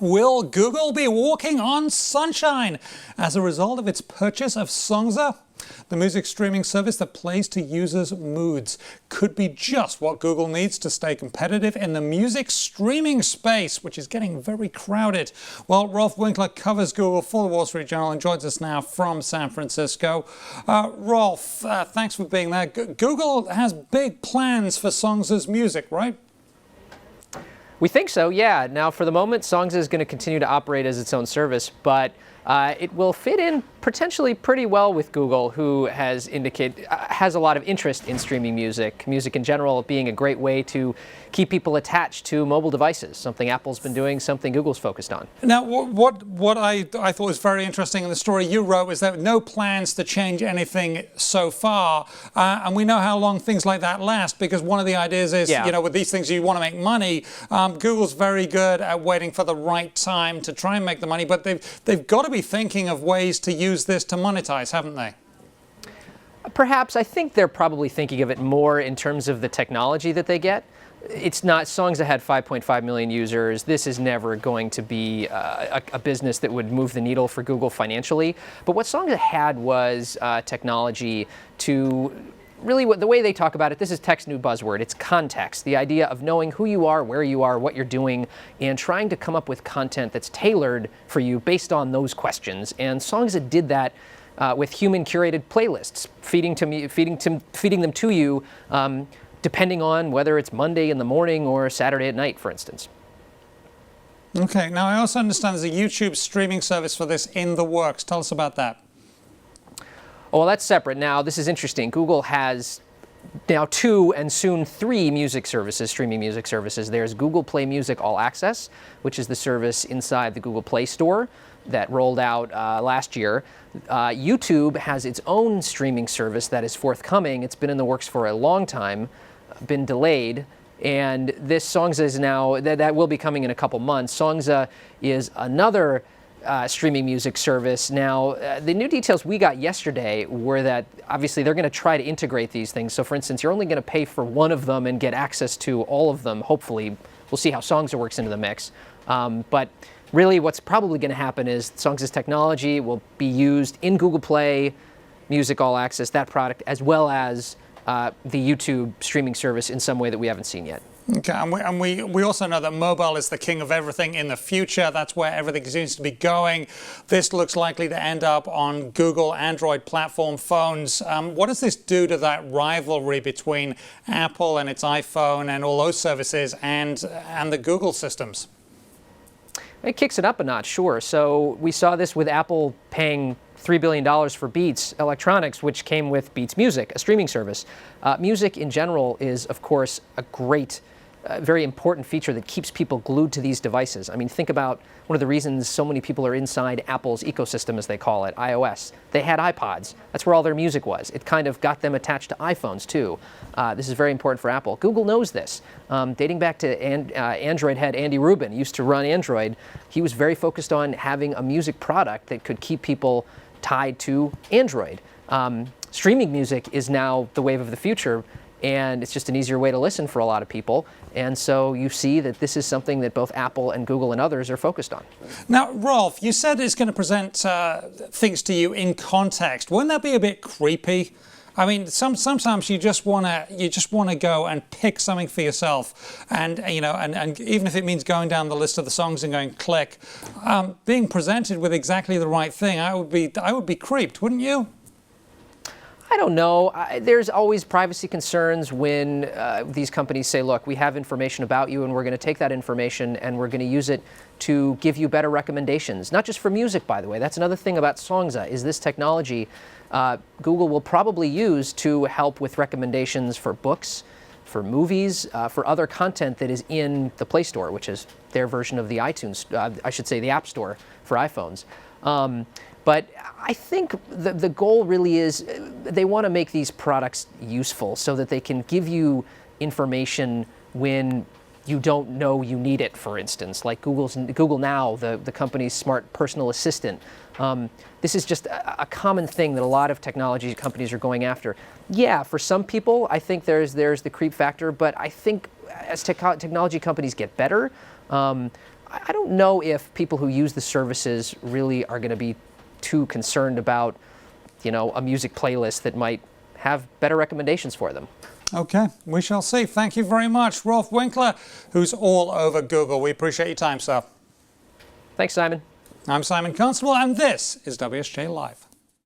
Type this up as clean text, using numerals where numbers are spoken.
Will Google be walking on sunshine as a result of its purchase of Songza? The music streaming service that plays to users' moods could be just what Google needs to stay competitive in the music streaming space, which is getting very crowded. Well, Rolfe Winkler covers Google for the Wall Street Journal and joins us now from San Francisco. Rolfe, thanks for being there. Google has big plans for Songza's music, right? We think so, yeah. Now, for the moment, Songza is going to continue to operate as its own service, but it will fit in potentially pretty well with Google, who has a lot of interest in streaming music. Music in general being a great way to keep people attached to mobile devices, something Apple's been doing, something Google's focused on. Now, what I thought was very interesting in the story you wrote was that no plans to change anything so far, and we know how long things like that last, because one of the ideas is, you know, with these things you want to make money. Google's very good at waiting for the right time to try and make the money, but they've got to be thinking of ways to use this to monetize, haven't they? Perhaps. I think they're probably thinking of it more in terms of the technology that they get. It's not, Songza had 5.5 million users. This is never going to be a business that would move the needle for Google financially. But what Songza had was technology to really, the way they talk about it, this is tech's new buzzword. It's context, the idea of knowing who you are, where you are, what you're doing, and trying to come up with content that's tailored for you based on those questions. And Songza did that with human-curated playlists, feeding them to you, depending on whether it's Monday in the morning or Saturday at night, for instance. Okay. Now, I also understand there's a YouTube streaming service for this in the works. Tell us about that. Oh, well, that's separate. Now, this is interesting. Google has now 2 and soon 3 music services, streaming music services. There's Google Play Music All Access, which is the service inside the Google Play Store that rolled out last year. YouTube has its own streaming service that is forthcoming. It's been in the works for a long time, been delayed. And this Songza is now, that will be coming in a couple months. Songza is another streaming music service. Now, the new details we got yesterday were that obviously they're going to try to integrate these things. So, for instance, you're only going to pay for one of them and get access to all of them. Hopefully, we'll see how Songza works into the mix. But really, what's probably going to happen is Songza's technology will be used in Google Play Music All Access, that product, as well as the YouTube streaming service in some way that we haven't seen yet. Okay, and we also know that mobile is the king of everything in the future. That's where everything seems to be going. This looks likely to end up on Google Android platform phones. What does this do to that rivalry between Apple and its iPhone and all those services and the Google systems? It kicks it up a notch, sure. So we saw this with Apple paying $3 billion for Beats Electronics, which came with Beats Music, a streaming service. Music in general is, of course, a great, very important feature that keeps people glued to these devices. I mean, think about one of the reasons so many people are inside Apple's ecosystem, as they call it, iOS. They had iPods. That's where all their music was. It kind of got them attached to iPhones, too. This is very important for Apple. Google knows this. Dating back to Android head Andy Rubin, used to run Android. He was very focused on having a music product that could keep people tied to Android. Streaming music is now the wave of the future, and it's just an easier way to listen for a lot of people. And so you see that this is something that both Apple and Google and others are focused on. Now, Rolfe, you said it's going to present things to you in context. Wouldn't that be a bit creepy? I mean, sometimes you just want to go and pick something for yourself, and you know, and even if it means going down the list of the songs and going click, being presented with exactly the right thing, I would be creeped, wouldn't you? I don't know. There's always privacy concerns when these companies say, look, we have information about you and we're going to take that information and we're going to use it to give you better recommendations. Not just for music, by the way. That's another thing about Songza, is this technology Google will probably use to help with recommendations for books, for movies, for other content that is in the Play Store, which is their version of the iTunes, I should say the App Store for iPhones. But I think the goal really is they want to make these products useful so that they can give you information when you don't know you need it, for instance, like Google Now, the company's smart personal assistant. This is just a common thing that a lot of technology companies are going after. Yeah, for some people, I think there's the creep factor, but I think as technology companies get better, I don't know if people who use the services really are going to be too concerned about, a music playlist that might have better recommendations for them. Okay, we shall see. Thank you very much, Rolfe Winkler, who's all over Google. We appreciate your time, sir. Thanks, Simon. I'm Simon Constable, and this is WSJ Live.